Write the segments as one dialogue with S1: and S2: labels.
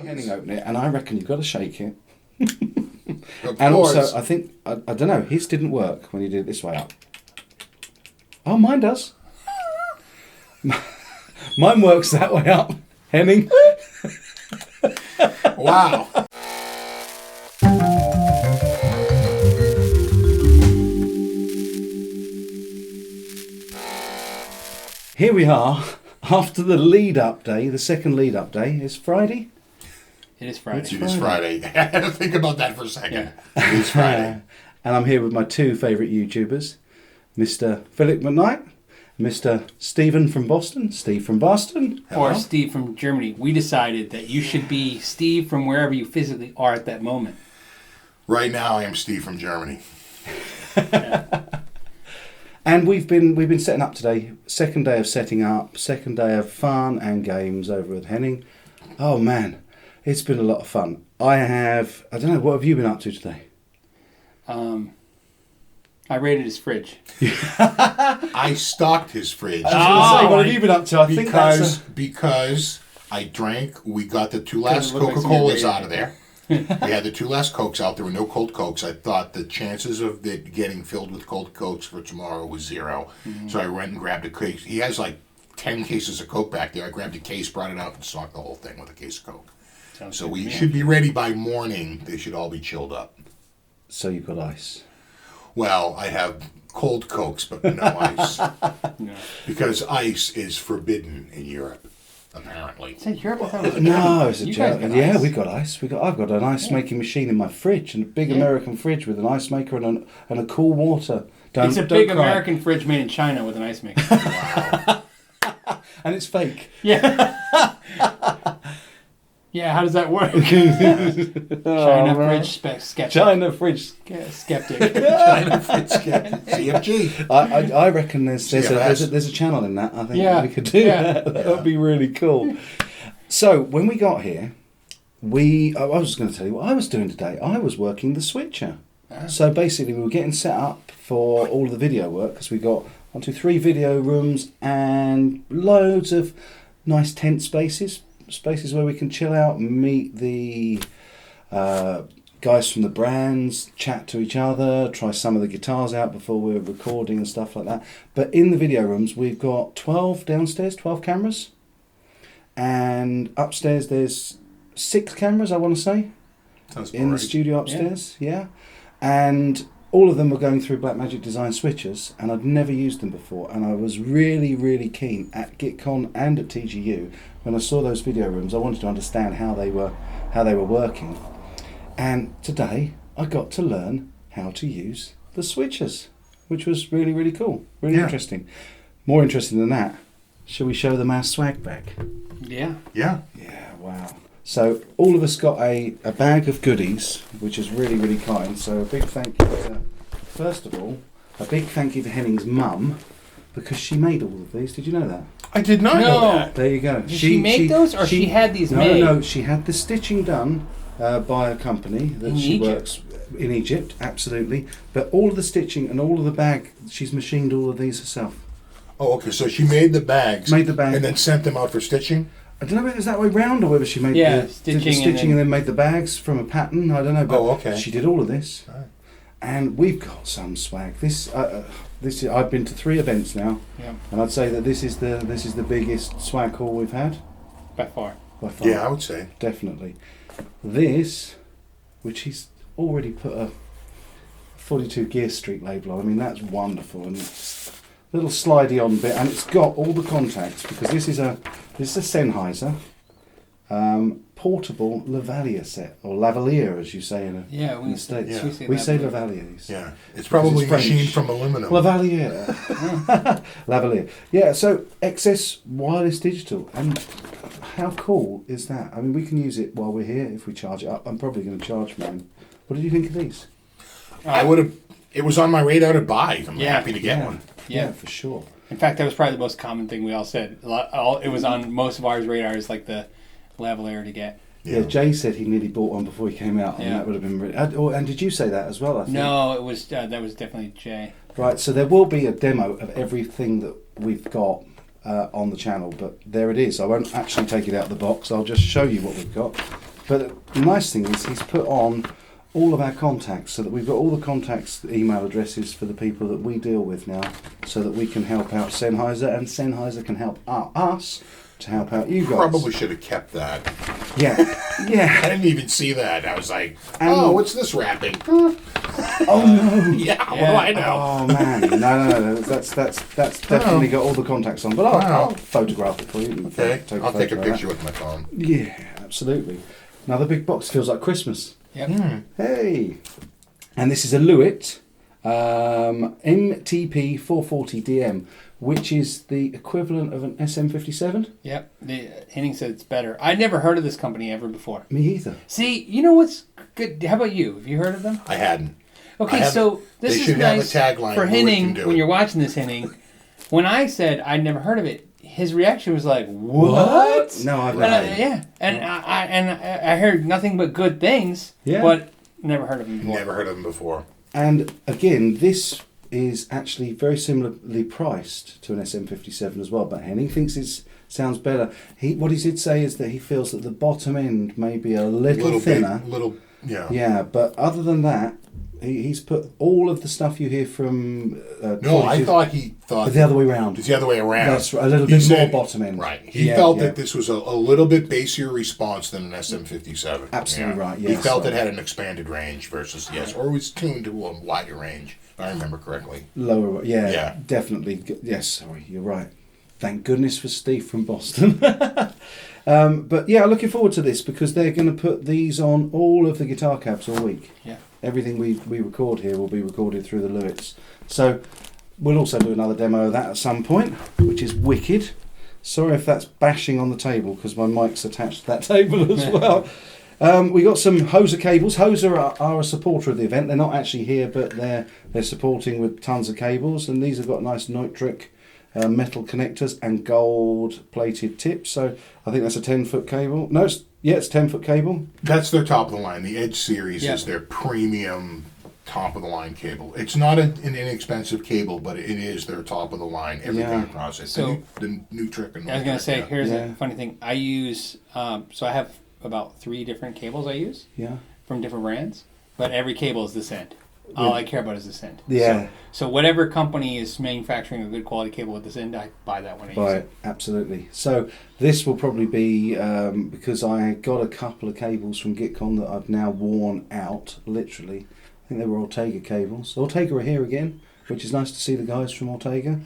S1: Henning open it, and I reckon you've got to shake it.
S2: Of
S1: And
S2: course.
S1: also, I think, I don't know, his didn't work when you did it this way up. Oh, mine does. Mine works that way up, Henning.
S2: Wow.
S1: Here we are, after the lead-up day, the second lead-up day. It's Friday.
S3: It is Friday.
S1: It's
S2: It is Friday. I had to think about that for a second.
S3: Yeah.
S2: It is Friday.
S1: And I'm here with my two favourite YouTubers, Mr. Phillip McKnight, Mr. Stephen from Boston, Steve from Boston.
S3: Or Steve from Germany. We decided that you should be Steve from wherever you physically are at that moment.
S2: Right now, I am Steve from Germany.
S1: And we've been setting up today. Second day of setting up, second day of fun and games over at Henning. Oh man, it's been a lot of fun. I don't know, what have you been up to today?
S3: I raided his fridge.
S2: I stocked his fridge.
S1: I was gonna say, what have you been up to? I think
S2: Because I drank, we got the two last
S3: it looked like
S2: Coca-Colas
S3: somebody
S2: out of there. We had the two last Cokes out. There were no cold Cokes. I thought the chances of it getting filled with cold Cokes for tomorrow was 0.
S3: Mm-hmm.
S2: So I went and grabbed a case. He has like 10 cases of Coke back there. I grabbed a case, brought it out, and stocked the whole thing with a case of Coke.
S3: Sounds
S2: So
S3: good
S2: we
S3: to me.
S2: should be ready by morning. They should all be chilled up.
S1: So you've got ice.
S2: Well, I have cold Cokes, but no ice.
S3: No.
S2: Because ice is forbidden in Europe, apparently.
S3: Is that Europe? I thought it was
S1: No, it's a
S3: You guys
S1: joke.
S3: got
S1: Yeah,
S3: ice.
S1: we've got ice. I've got an ice making machine in my fridge, and a big American fridge with an ice maker and a cool water.
S3: It's a
S1: Don't
S3: big
S1: cry.
S3: American fridge made in China with an ice maker.
S2: Wow.
S1: And it's fake.
S3: Yeah. Yeah, how does that work?
S1: man.
S3: China fridge skeptic.
S1: China fridge.
S3: Skeptic.
S2: China fridge CFG.
S1: I reckon there's
S2: CFS.
S1: a channel in that. I think
S3: Yeah.
S1: we could do that. That would be really cool. So when we got here, I was going to tell you what I was doing today. I was working the switcher. So basically, we were getting set up for all of the video work because we got 1, 2, 3 video rooms and loads of nice tent spaces where we can chill out, meet the guys from the brands, chat to each other, try some of the guitars out before we're recording and stuff like that. But in the video rooms, we've got 12 downstairs, 12 cameras. And upstairs, there's 6 cameras, I want to say,
S2: Sounds
S1: in the
S2: right.
S1: studio upstairs. Yeah. And all of them were going through Blackmagic Design switchers, and I'd never used them before. And I was really, really keen at GitCon and at TGU. When I saw those video rooms, I wanted to understand how they were working. And today, I got to learn how to use the switchers, which was really, really cool. Really interesting. More interesting than that, shall we show them our swag bag?
S3: Yeah.
S2: Yeah.
S1: Yeah, wow. So all of us got a bag of goodies, which is really, really kind. So a big thank you to, first of all, a big thank you to Henning's mum, because she made all of these. Did you know that?
S2: I did not know that.
S1: There you go.
S3: Did she make those, or she had these
S1: no,
S3: made?
S1: No, she had the stitching done by a company that
S3: In
S1: she
S3: Egypt?
S1: works in Egypt, absolutely. But all of the stitching and all of the bag, she's machined all of these herself.
S2: Oh, okay. So she made the bags.
S1: Made the bag.
S2: And then sent them out for stitching?
S1: I don't know whether it was that way round or whether she made the stitching and then made the bags from a pattern. I don't know. But
S2: Oh, okay.
S1: she did all of this.
S2: Right.
S1: And we've got some swag. This I've been to 3 events now,
S3: Yeah.
S1: and I'd say that this is the biggest swag haul we've had
S3: By far.
S1: by far.
S2: Yeah, I would say.
S1: Definitely. This, which he's already put a 42 Gear Street label on. I mean, that's wonderful, and it's a little slidey on bit, and it's got all the contacts because this is a Sennheiser portable lavalier set, or lavalier as you say in the States.
S2: Yeah.
S1: We say lavaliers.
S2: Yeah. It's probably
S1: it's French.
S2: machined from aluminum.
S1: Lavalier. Lavalier. Yeah, so XS Wireless Digital. And how cool is that? I mean, we can use it while we're here if we charge it up. I'm probably going to charge mine. What did you think of these?
S2: I would have. It was on my radar to buy. I'm happy to get one.
S3: Yeah.
S1: For sure.
S3: In fact, that was probably the most common thing we all said. It was on most of ours radars, like the lavalier to get.
S1: Yeah, Jay said he nearly bought one before he came out, and
S3: Yeah.
S1: that would have been really... And did you say that as well, I think?
S3: No, it was that was definitely Jay.
S1: Right, so there will be a demo of everything that we've got on the channel, but there it is. I won't actually take it out of the box. I'll just show you what we've got. But the nice thing is he's put on all of our contacts, so that we've got all the contacts, email addresses for the people that we deal with now, so that we can help out Sennheiser, and Sennheiser can help us to help out you guys.
S2: Probably should have kept that.
S1: Yeah, yeah.
S2: I didn't even see that. I was like,
S1: And-
S2: what's this wrapping?
S1: Oh no.
S2: Yeah, what do I know?
S1: Oh man, no. That's definitely got all the contacts on. But I'll photograph it for you.
S2: Okay, I'll take a
S1: photo of
S2: picture with my phone.
S1: that. Yeah, absolutely. Another big box, feels like Christmas.
S3: Yep.
S1: Hey, and this is a Lewitt MTP 440DM, which is the equivalent of an SM57.
S3: Yep. Henning said it's better. I'd never heard of this company ever before.
S1: Me either.
S3: See, you know what's good? How about you? Have you heard of them?
S2: I hadn't.
S3: Okay, so this
S2: they
S3: is
S2: should have a
S3: nice
S2: tagline,
S3: for
S2: Lewitt
S3: Henning
S2: can do
S3: when
S2: it.
S3: you're watching this, Henning. When I said I'd never heard of it, his reaction was like, "What?"
S1: No, I've
S3: And
S1: never.
S3: I heard nothing but good things.
S1: Yeah.
S3: But never heard of him before.
S2: Never heard of them before.
S1: And again, this is actually very similarly priced to an SM57 as well. But Henning thinks it sounds better. What he did say is that he feels that the bottom end may be a little thinner.
S2: Yeah.
S1: Yeah, but other than that, he's put all of the stuff you hear from.
S2: No, I thought he thought
S1: the other way around.
S2: it's the other way around.
S1: That's right, a little
S2: He
S1: bit
S2: said-
S1: more bottom end.
S2: Right. He
S1: Yeah,
S2: felt
S1: yeah.
S2: that this was a little bit bassier response than an SM57.
S1: Absolutely right,
S2: He
S1: yes,
S2: felt
S1: right.
S2: it had an expanded range versus or it was tuned to a wider range. If I remember correctly.
S1: Lower, yeah,
S2: Yeah.
S1: definitely. Yes, sorry, you're right. Thank goodness for Steve from Boston. But yeah, looking forward to this because they're going to put these on all of the guitar cabs all week.
S3: Yeah.
S1: Everything we record here will be recorded through the Lewitts. So we'll also do another demo of that at some point, which is wicked. Sorry if that's bashing on the table because my mic's attached to that table as well. We got some Hoser cables. Hoser are a supporter of the event. They're not actually here, but they're supporting with tons of cables, and these have got nice nitric metal connectors and gold plated tips. So I think that's a 10-foot cable. No, it's 10-foot cable.
S2: That's their top of the line. The Edge series
S3: Yeah.
S2: is their premium top of the line cable. It's not an inexpensive cable, but it is their top of the line. Everything
S1: Yeah.
S2: across it.
S3: So-
S2: the new trick and
S3: I was going to say, here's
S1: Yeah.
S3: a funny thing. I use, so I have about 3 different cables I use
S1: Yeah.
S3: from different brands, but every cable is this end. All I care about is this end.
S1: Yeah.
S3: So whatever company is manufacturing a good quality cable with this end, I buy that one. I use
S1: Right,
S3: it.
S1: absolutely. So this will probably be because I got a couple of cables from GitCon that I've now worn out, literally. I think they were Ortega cables. Ortega are here again, which is nice to see the guys from Ortega.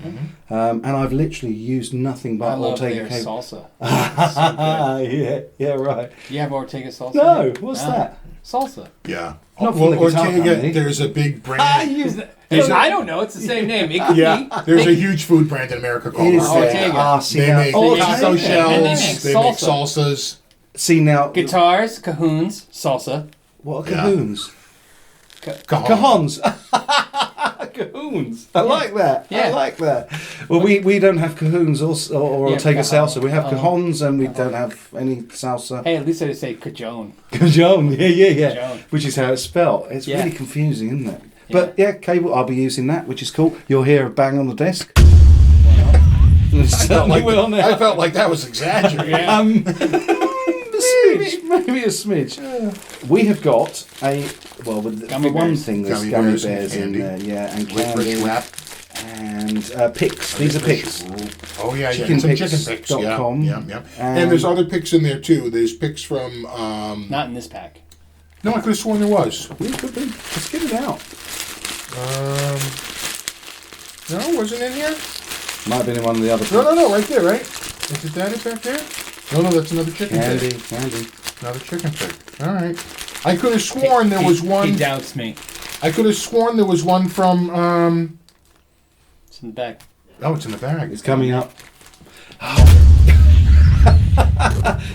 S1: And I've literally used nothing but
S3: I love
S1: Ortega
S3: their
S1: cables.
S3: salsa. It's so good.
S1: yeah, right.
S3: You have Ortega salsa?
S1: No, what's that?
S3: Salsa.
S2: Yeah.
S1: Not from the guitar
S2: Ortega,
S1: company.
S2: there's a big
S3: I
S2: brand.
S3: use that.
S2: Is it-
S3: I don't know. It's the same name. It could
S2: Yeah,
S3: be.
S2: there's a huge food brand in America called
S1: Is
S3: Ortega.
S1: there?
S2: They make
S1: Ortega.
S2: taco
S3: And they
S2: shells,
S3: make
S2: they make
S3: salsa.
S2: salsas.
S1: See now,
S3: Guitars, cajoons, salsa.
S1: what are
S2: Yeah.
S1: cajoons?
S2: Cajon.
S1: Cajoons. Cajoons. I like that. I
S3: Yeah.
S1: like that. Well, we don't have cajoons or
S3: Yeah,
S1: Ortega
S3: cajon.
S1: salsa. We have cajons and we don't have any salsa.
S3: Hey, at least I just say cajon.
S1: Cajon, yeah.
S3: Cajon.
S1: Which is how it's spelt. It's
S3: Yeah.
S1: really confusing, isn't it? But yeah, cable, I'll be using that, which is cool. You'll hear a bang on the desk. Certainly will now.
S2: I felt like that was exaggerated.
S3: Yeah.
S1: Maybe a smidge. We have got the
S3: Gummy
S1: one
S3: bears.
S1: thing there's
S2: Gummy
S1: gummy
S2: bears
S1: bears
S2: and
S1: in
S2: candy.
S1: there, yeah, and
S2: Licorice
S1: candy
S2: wrap.
S1: and picks. These are picks.
S2: Oh yeah,
S1: Chicken
S2: some
S1: picks
S2: chicken picks. Yeah,
S1: .com.
S2: yeah. And there's other picks in there too. There's picks from.
S3: Not in this pack.
S2: No, I could have sworn there was.
S1: We could be. Let's get it out.
S2: No, wasn't in here.
S1: Might have been in one of the other.
S2: No, right there, right? Is it that? Is that there? No, that's another chicken
S1: Candy,
S2: pick.
S1: candy.
S2: Another chicken pick. All right. I could have sworn there was
S3: He
S2: one.
S3: doubts me.
S2: I could have sworn there was one from.
S3: It's in the back.
S2: Oh, it's in the bag.
S1: It's coming up.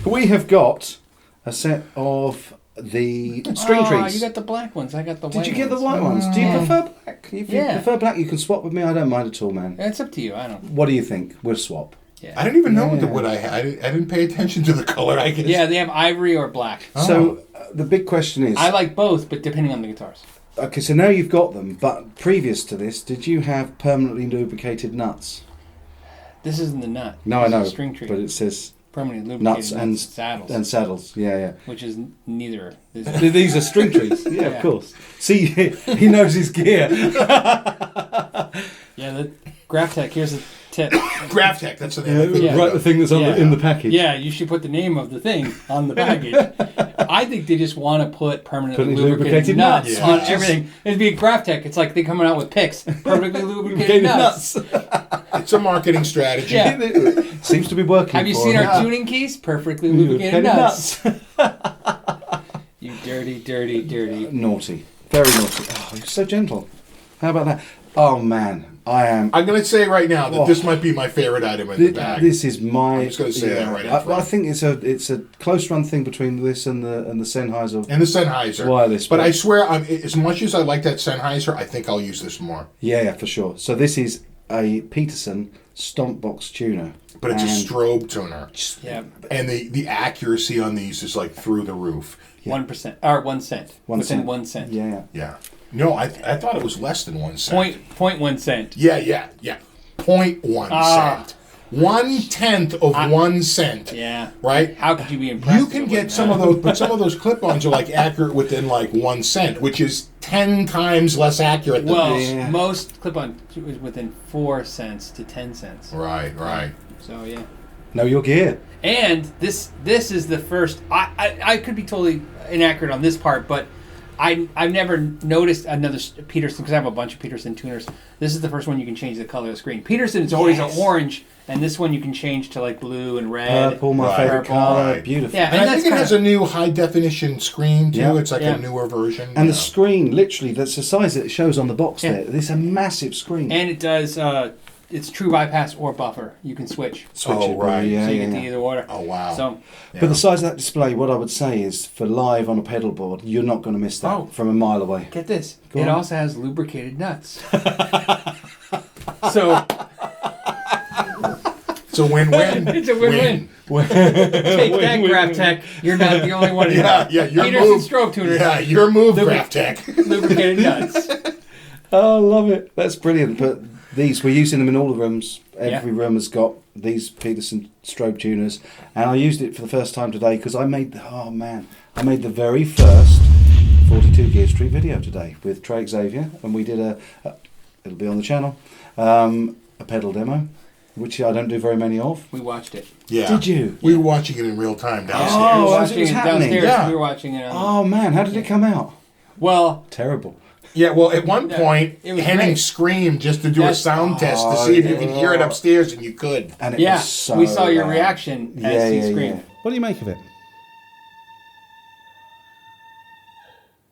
S1: We have got a set of the string
S3: Oh,
S1: trees.
S3: you got the black ones. I got the white
S1: Did you get the
S3: ones.
S1: white ones? Do you
S3: Yeah.
S1: prefer black? If you
S3: Yeah.
S1: prefer black, you can swap with me. I don't mind at all, man.
S3: It's up to you. I don't.
S1: What do you think? We'll swap.
S3: Yeah.
S2: I didn't even know
S1: Yeah.
S2: what I had. I didn't pay attention to the color. I guess.
S3: Yeah, they have ivory or black.
S2: Oh.
S1: So the big question is,
S3: I like both, but depending on the guitars.
S1: okay, so now you've got them, but previous to this, did you have permanently lubricated nuts?
S3: This isn't the nut.
S1: No, I
S3: This is
S1: know,
S3: a string tree.
S1: but it says
S3: permanently lubricated
S1: nuts and
S3: saddles.
S1: And saddles, yeah.
S3: Which is neither.
S1: These are string trees, yeah, of course. See, he knows his gear.
S3: Yeah, the GraphTech, here's a tip.
S2: GraphTech, that's the name.
S3: Yeah.
S1: Right, the thing that's in the package.
S3: Yeah, you should put the name of the thing on the package. I think they just want to put permanently lubricated nuts on everything. It'd be a GraphTech. It's like they're coming out with picks. Perfectly lubricated nuts.
S2: It's a marketing strategy.
S3: Yeah.
S1: Seems to be working.
S3: Have you seen our tuning keys? Perfectly lubricated nuts. You dirty.
S1: Naughty. Very naughty. Oh, you're so gentle. How about that? Oh, man. I'm
S2: going to say right now that this might be my favorite item in the bag.
S1: This is my...
S2: I'm just going to say that right up front.
S1: I think it's a close run thing between this and the Sennheiser.
S2: And the Sennheiser.
S1: Wireless.
S2: But I swear, as much as I like that Sennheiser, I think I'll use this more.
S1: Yeah, for sure. So this is a Peterson Stompbox tuner.
S2: But it's a strobe tuner.
S3: Yeah.
S2: And the accuracy on these is like through the roof.
S3: 1%. Or 1 cent. Within 1 cent.
S1: Yeah.
S2: No, I thought it was less than 1 cent.
S3: 0.1 cent.
S2: Yeah. 0.1 cent. 1/10 of 1 cent.
S3: Yeah.
S2: Right?
S3: How could you be impressed?
S2: You can get some of those, but some of those clip-ons are like accurate within like 1 cent, which is 10 times less accurate than this.
S3: Most clip-on is within 4 cents to 10 cents.
S2: Right.
S3: So, yeah.
S1: Know your gear.
S3: And this is the first... I could be totally inaccurate on this part, but I've never noticed another Peterson, because I have a bunch of Peterson tuners. This is the first one you can change the color of the screen. Peterson is always an orange, and this one you can change to like blue and red.
S1: Purple, my favorite color.
S2: Right.
S1: Beautiful.
S3: Yeah,
S2: and I think it has a new high-definition screen, too.
S1: Yeah.
S2: It's like a newer version.
S1: And the screen, literally, that's the size that it shows on the box there. This is a massive screen.
S3: And it does... it's true bypass or buffer. You can switch.
S1: It, right.
S3: So you get to either order.
S2: Oh, wow.
S3: So,
S1: But the size of that display, what I would say is, for live on a pedal board, you're not going to miss that from a mile away.
S3: Get this.
S1: Go
S3: it
S1: on.
S3: also has lubricated nuts. So...
S2: It's a win-win.
S3: It's a win-win. Take that, GraphTech. You're not the only one.
S2: Yeah, your
S3: Peterson
S2: move.
S3: strobe tuner.
S2: Yeah, your move, GraphTech.
S3: Lubricated nuts.
S1: Oh, I love it. That's brilliant. But we're using them in all the rooms. Every room has got these Peterson strobe tuners. And I used it for the first time today because I made the very first 42 Gear Street video today with Trey Xavier. And we did it'll be on the channel, a pedal demo, which I don't do very many of.
S3: We watched it.
S2: Yeah.
S1: Did you?
S2: We were watching it in real time downstairs.
S1: Oh,
S3: We were
S1: as it
S3: watching
S1: was
S3: it
S1: happening.
S3: downstairs.
S2: Yeah.
S3: We were watching it on...
S1: Oh, man. How did it come out?
S3: Well...
S1: Terrible.
S2: Yeah, well, at one point,
S3: it was
S2: Henning
S3: great.
S2: screamed just to do a sound test to see if you could hear it upstairs, and you could.
S1: And it
S3: Yeah,
S1: was so
S3: we saw your
S1: loud.
S3: reaction as he screamed.
S1: What do you make of it?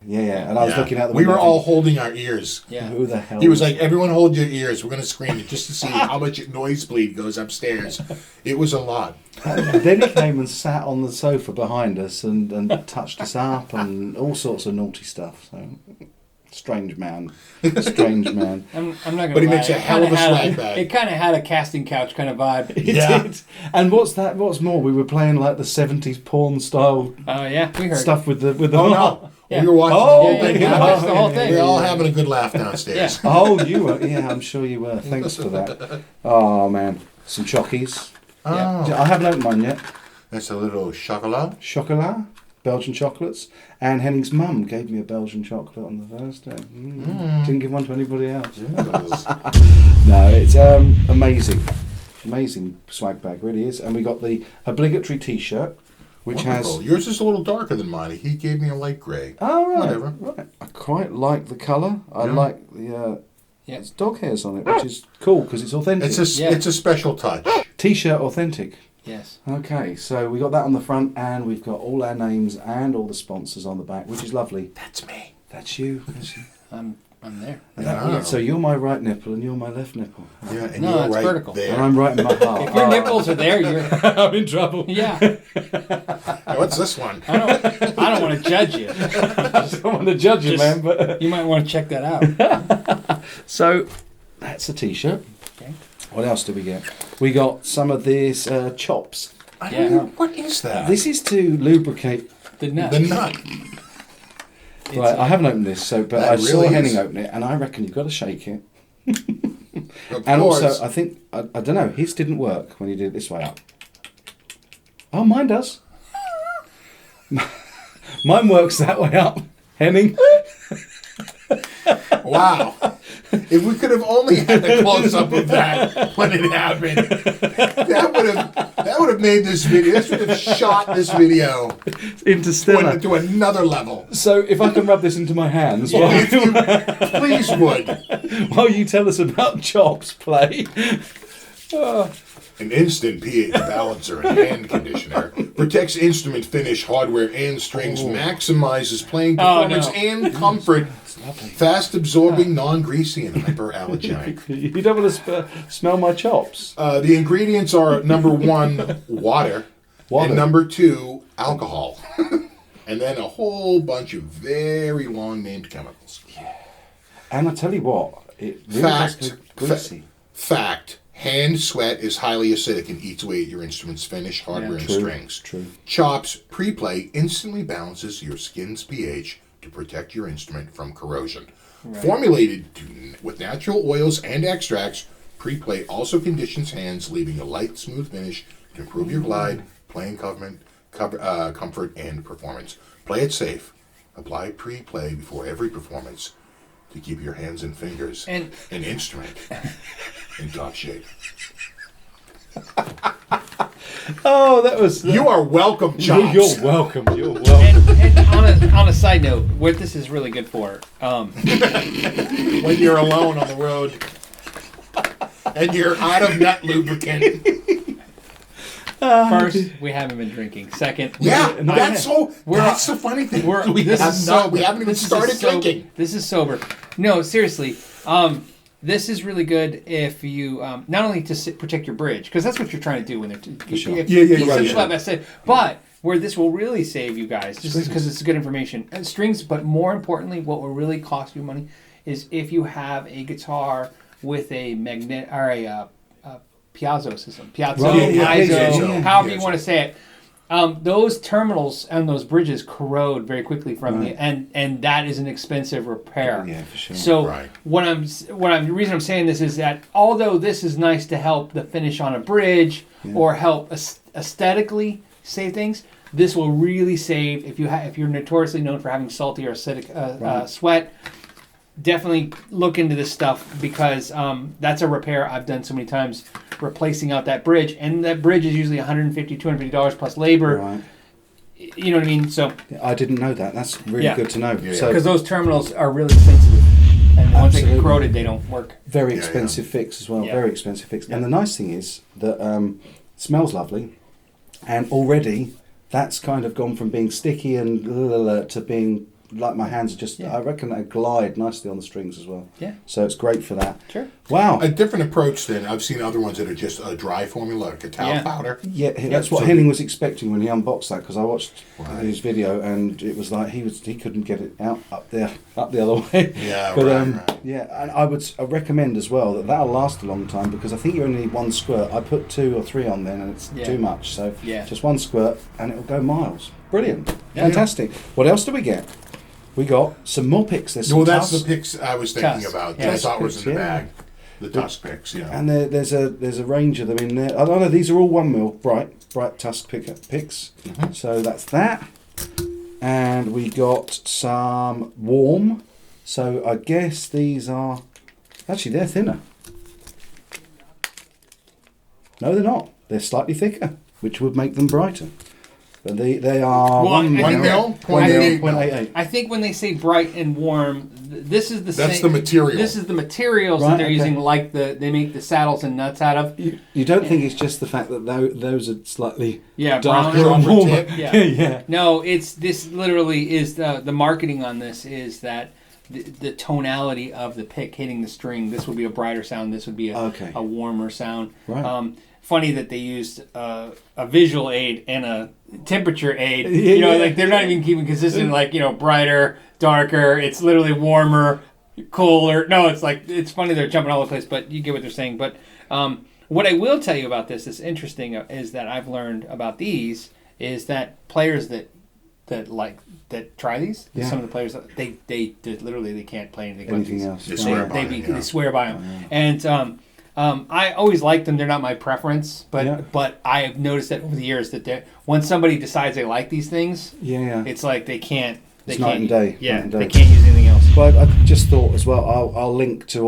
S1: Yeah. And I was looking out the
S2: We
S1: window.
S2: were all holding our ears.
S3: Yeah.
S1: Who the hell?
S2: He was like, everyone hold your ears. We're going to scream it just to see how much nosebleed goes upstairs. It was a lot.
S1: Then he came and sat on the sofa behind us and touched us up and all sorts of naughty stuff. So, strange man.
S3: I'm not going to lie.
S2: But he makes a hell of a swag bag.
S3: It kind of had a casting couch kind of vibe.
S1: It did. And what's more, we were playing like the 70s porn style
S3: Oh, yeah. We heard.
S1: stuff with the
S2: Oh, no.
S3: Yeah.
S2: We were watching
S1: Oh,
S2: the whole
S1: yeah,
S2: thing.
S3: yeah, watched the whole thing.
S2: We were all having a good laugh downstairs.
S1: Oh, you were. Yeah, I'm sure you were. Thanks for that. Oh, man. Some chockies.
S2: Oh.
S1: I haven't opened mine yet.
S2: That's a little chocolat.
S1: Chocolat, Belgian chocolates, and Henning's mum gave me a Belgian chocolate on the Thursday. Didn't give one to anybody else. No, it's amazing swag bag, really is. And we got the obligatory T-shirt, which
S2: Wonderful. Yours is a little darker than mine. He gave me a light gray.
S1: Oh, right.
S2: Whatever.
S1: Right. I quite like the colour. I
S2: Yeah.
S1: like the it's dog hairs on it, which is cool because it's authentic.
S2: It's a special touch.
S1: T-shirt authentic.
S3: Yes.
S1: Okay, so we got that on the front, and we've got all our names and all the sponsors on the back, which is lovely.
S2: That's me.
S1: That's you. That's you.
S3: I'm there.
S2: Yeah.
S1: So you're my right nipple and you're my left nipple.
S2: Yeah, and
S3: No,
S2: you're
S3: it's
S2: right
S3: vertical.
S2: there.
S1: And I'm right in my heart.
S3: If your nipples are there, you're...
S1: I'm in trouble.
S3: Yeah.
S2: What's this one?
S3: I don't want to judge you.
S1: I don't want to judge you, man, but...
S3: You might want to check that out.
S1: So, that's a T-shirt.
S3: Okay.
S1: What else did we get? We got some of these chops.
S2: I don't know. What is that?
S1: This is to lubricate...
S3: The nut.
S2: The nut.
S1: Right, I haven't opened this, but
S2: That
S1: I saw
S2: really
S1: Henning
S2: is.
S1: open it, and I reckon you've got to shake it.
S2: Of
S1: And
S2: course.
S1: also, I think, I don't know, his didn't work when he did it this way up. Oh, mine does. Mine works that way up, Henning.
S2: Wow. If we could have only had a close-up of that when it happened, that would have made this video. This would have shot this video
S1: Interstellar.
S2: to another level.
S1: So if I can rub this into my hands
S2: If you please would.
S1: while you tell us about chops play.
S2: An instant pH balancer and hand conditioner protects instrument finish, hardware, and strings, maximizes playing performance and comfort, fast absorbing, non-greasy, and hyperallergenic.
S1: You don't want to smell my chops.
S2: The ingredients are number 1, water, and number 2, alcohol. And then a whole bunch of very long named chemicals.
S1: And I tell you what, it really does get greasy.
S2: Fact. Hand sweat is highly acidic and eats away at your instrument's finish, hardware, and strings.
S1: True.
S2: Chops pre-play instantly balances your skin's pH to protect your instrument from corrosion. Right. Formulated with natural oils and extracts, pre-play also conditions hands, leaving a light, smooth finish to improve your glide, playing comfort, and performance. Play it safe. Apply pre-play before every performance to keep your hands and fingers and instrument in top shape.
S1: Oh, that was...
S2: You are welcome, Chops.
S1: You're welcome. You're welcome.
S3: And on a side note, what this is really good for...
S2: when you're alone on the road and you're out of nut lubricant.
S3: First, we haven't been drinking. Second,
S2: that's the funny thing. We haven't even started drinking.
S3: This is sober. No, seriously. This is really good if you not only to protect your bridge, because that's what you're trying to do when they're
S1: Yeah.
S3: But where this will really save you guys, just because it's good information, and strings. But more importantly, what will really cost you money is if you have a guitar with a magnet or a piezo system, however you want to say it. Those terminals and those bridges corrode very quickly from and that is an expensive repair.
S1: Yeah, for sure.
S3: So the reason I'm saying this is that although this is nice to help the finish on a bridge or help aesthetically save things, this will really save if you're notoriously known for having salty or acidic sweat. Definitely look into this stuff because that's a repair I've done so many times, replacing out that bridge, and that bridge is usually $150, $250 plus labor.
S1: Right.
S3: You know what I mean? So
S1: I didn't know that. That's really good to know.
S3: Because those terminals are really sensitive, and once they get corroded, they don't work.
S1: Very expensive fix as well. Yeah. Very expensive fix. Yeah. And the nice thing is that it smells lovely, and already that's kind of gone from being sticky and to being like my hands are just, I reckon they glide nicely on the strings as well. Yeah. So it's great for that.
S3: Sure.
S1: Wow.
S2: A different approach than I've seen other ones that are just a dry formula, like Katana Powder.
S1: Yeah, that's what Henning was expecting when he unboxed that, because I watched his video and it was like he couldn't get it up the other way.
S2: Yeah,
S1: but, yeah, and I would recommend as well that'll last a long time, because I think you only need one squirt. I put 2 or 3 on then and it's too much. So just one squirt and it'll go miles. Brilliant. Yeah. Fantastic. What else do we get? We got some more picks. That's
S2: the picks I was thinking about.
S1: Yeah.
S2: I thought was in the bag. The tusk picks,
S1: And there's a range of them in there. I don't know. These are all 1 mil bright tusk picks. Mm-hmm. So that's that. And we got some warm. So I guess these are actually they're thinner. No, they're not. They're slightly thicker, which would make them brighter. But they are 1 mil. 0.88.
S3: I think when they say bright and warm, this is the
S2: That's the material.
S3: This is the materials that they're using, like they make the saddles and nuts out of.
S1: You don't think it's just the fact that those are slightly
S3: darker
S1: and warmer?
S3: Yeah. No, it's this literally is the marketing on this is that the tonality of the pick hitting the string. This would be a brighter sound. This would be a warmer sound.
S1: Right.
S3: Funny that they used a visual aid and a temperature aid. Like they're not even keeping consistent. Like brighter, darker. It's literally warmer, cooler. No, it's funny they're jumping all over the place, but you get what they're saying. But what I will tell you about this is interesting is that I've learned about these is that players that try these. Some of the players they literally they can't play anything
S1: else.
S3: They swear by them. And I always like them. They're not my preference, but but I've noticed that over the years that when somebody decides they like these things, it's like they can't. They
S1: It's
S3: can't,
S1: night and day.
S3: Yeah,
S1: night and day.
S3: they can't use anything else.
S1: But I just thought as well, I'll link to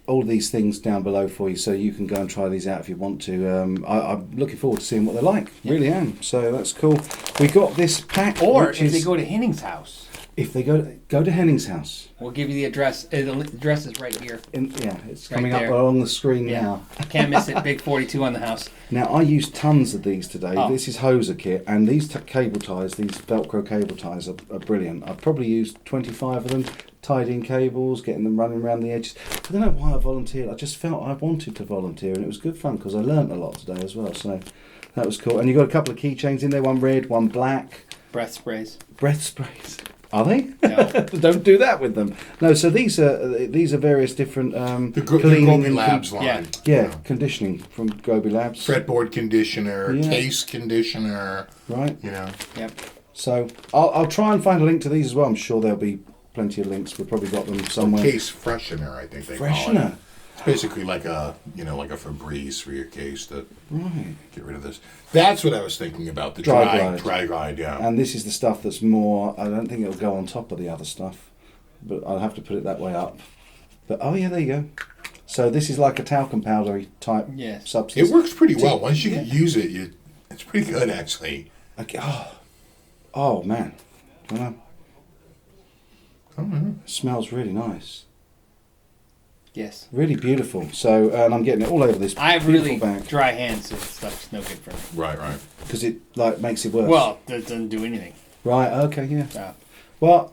S1: all these things down below for you, so you can go and try these out if you want to. I'm looking forward to seeing what they're like. Really am. So that's cool. We got this pack.
S3: Or if they go to Henning's house.
S1: If they go to Henning's house.
S3: We'll give you the address. The address is right here.
S1: It's
S3: Right
S1: coming
S3: there.
S1: up along the screen now.
S3: Can't miss it. Big 42 on the house.
S1: Now, I used tons of these today.
S3: Oh.
S1: This is Hoser kit, and these cable ties, these Velcro cable ties are brilliant. I've probably used 25 of them, tied in cables, getting them running around the edges. I don't know why I volunteered. I just felt I wanted to volunteer, and it was good fun because I learnt a lot today as well. So that was cool. And you got a couple of keychains in there, one red, one black.
S3: Breath sprays.
S1: Breath sprays. Are they?
S3: No.
S1: Don't do that with them. No. So these are various different
S2: The
S1: cleaning
S2: Gobi
S1: and
S2: Labs line.
S1: yeah, conditioning from Gobi Labs.
S2: Fretboard conditioner, case conditioner.
S1: Right.
S2: You know.
S3: Yep.
S1: So I'll try and find a link to these as well. I'm sure there'll be plenty of links. We've probably got them somewhere.
S2: Case freshener, I think they call it.
S1: Freshener.
S2: It's basically like a Febreze for your case to
S1: Right.
S2: get rid of this. That's what I was thinking about, the
S1: Dry
S2: dry glide, yeah.
S1: And this is the stuff that's more. I don't think it'll go on top of the other stuff, but I'll have to put it that way up. But oh yeah, there you go. So this is like a talcum powdery type substance.
S2: It works pretty well. Once you use it, it's pretty good actually.
S1: Okay. Oh man. I don't know. It smells really nice.
S3: Yes.
S1: Really beautiful. So, and I'm getting it all over this.
S3: I have
S1: beautiful
S3: really
S1: bag
S3: dry hands, so stuff's no good for me.
S2: Right.
S1: because it like makes it worse.
S3: Well, it doesn't do anything.
S1: Right. Okay. Yeah.
S3: Yeah.
S1: Well,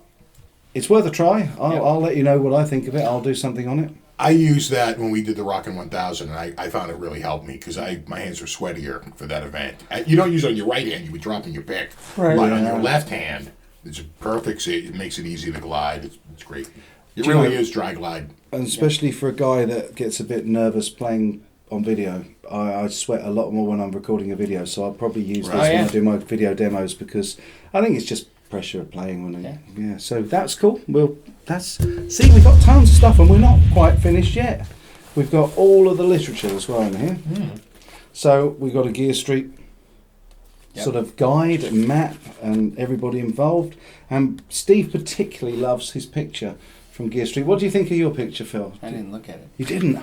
S1: it's worth a try. I'll let you know what I think of it. I'll do something on it.
S2: I used that when we did the Rockin' 1000, and I found it really helped me because my hands were sweatier for that event. You don't use it on your right hand; you would drop in your pick.
S1: Right.
S2: But
S1: Yeah.
S2: on your left hand, it's perfect. It makes it easy to glide. It's great. It
S1: Do you
S2: really
S1: know-
S2: is dry glide.
S1: And especially for a guy that gets a bit nervous playing on video, I sweat a lot more when I'm recording a video. So I'll probably use this when I do my video demos because I think it's just pressure of playing when So that's cool. We've got tons of stuff and we're not quite finished yet. We've got all of the literature as well in here. So we've got a Gear Street sort of guide and map and everybody involved. And Steve particularly loves his picture from Gear Street. What do you think of your picture, Phil?
S3: I didn't look at it.
S1: You didn't?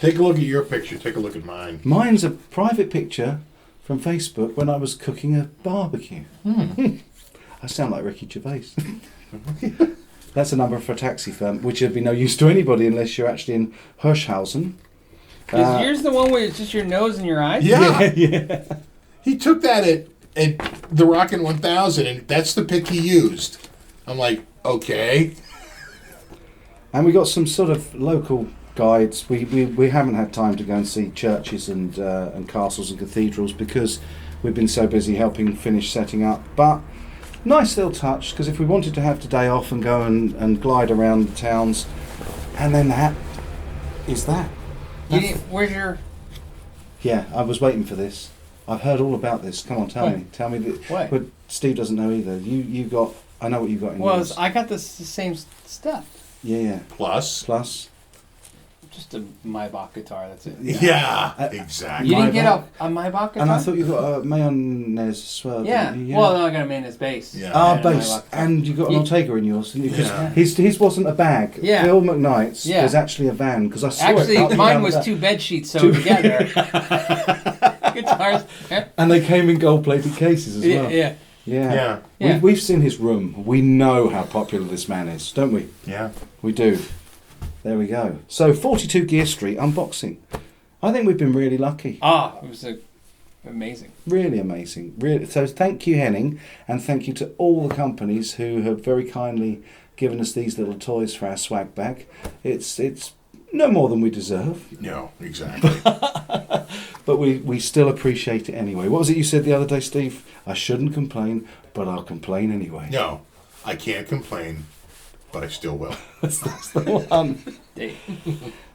S2: Take a look at your picture. Take a look at mine.
S1: Mine's a private picture from Facebook when I was cooking a barbecue. I sound like Ricky Gervais. That's a number for a taxi firm, which would be no use to anybody unless you're actually in Hirschhausen.
S3: Is yours the one where it's just your nose and your eyes?
S2: Yeah. He took that at the Rockin' 1000, and that's the pic he used. I'm like, okay.
S1: And we got some sort of local guides. We haven't had time to go and see churches and castles and cathedrals because we've been so busy helping finish setting up. But nice little touch, because if we wanted to have today off and go and glide around the towns, and then that is that.
S3: Where's your...
S1: Yeah, I was waiting for this. I've heard all about this. Come on, tell me. Tell me.
S3: What?
S1: But Steve doesn't know either. You got... I know what you got in yours.
S3: I got the same stuff.
S1: Yeah.
S2: Plus.
S3: Just a Maybach guitar, that's it.
S2: Yeah, exactly.
S3: You didn't get
S1: Maybach.
S3: a Maybach guitar?
S1: And I thought you got a mayonnaise as well.
S3: Yeah.
S1: Didn't you?
S3: Well, no, I got a mayonnaise bass.
S2: Yeah.
S1: Bass. And you got an Ortega in yours, didn't you? Because his wasn't a bag.
S3: Yeah.
S1: Phil McKnight's
S3: Yeah.
S1: was actually a van, because I saw
S3: Actually,
S1: it.
S3: mine was 2 bed sheets sewed together. Guitars.
S1: And they came in gold-plated cases as well.
S3: Yeah.
S2: Yeah.
S1: We've seen his room. We know how popular this man is, don't we?
S2: Yeah.
S1: We do. There we go. So, 42 Gear Street unboxing. I think we've been really lucky.
S3: It was amazing.
S1: Really amazing. Really. So, thank you, Henning, and thank you to all the companies who have very kindly given us these little toys for our swag bag. It's no more than we deserve.
S2: No, exactly.
S1: But we still appreciate it anyway. What was it you said the other day, Steve? I shouldn't complain, but I'll complain anyway.
S2: No, I can't complain, but I still will.
S1: That's the one.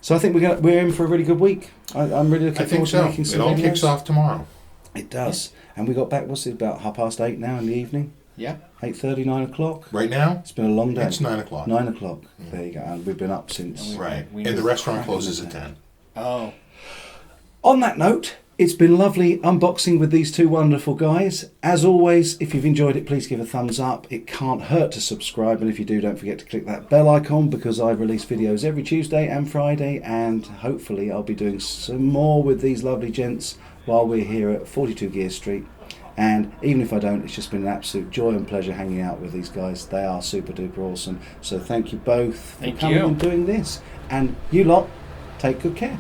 S1: So I think we're in for a really good week. I'm really looking forward to making some
S2: It all
S1: videos.
S2: kicks off tomorrow.
S1: It does. And we got back, what's it, about 8:30 now in the evening?
S3: Yeah.
S1: 8:30, 9 o'clock?
S2: Right now,
S1: It's been a long day.
S2: it's 9 o'clock.
S1: 9 o'clock. There you go. And we've been up since...
S2: Right.
S3: We
S2: And the
S3: just
S2: restaurant
S1: crack
S2: closes
S1: on
S2: at
S1: that.
S2: 10.
S3: Oh.
S1: On that note, it's been lovely unboxing with these two wonderful guys. As always, if you've enjoyed it, please give a thumbs up. It can't hurt to subscribe, and if you do, don't forget to click that bell icon, because I release videos every Tuesday and Friday, and hopefully I'll be doing some more with these lovely gents while we're here at 42 Gear Street. And even if I don't, it's just been an absolute joy and pleasure hanging out with these guys. They are super duper awesome. So thank you both for coming and doing this. And you lot, take good care.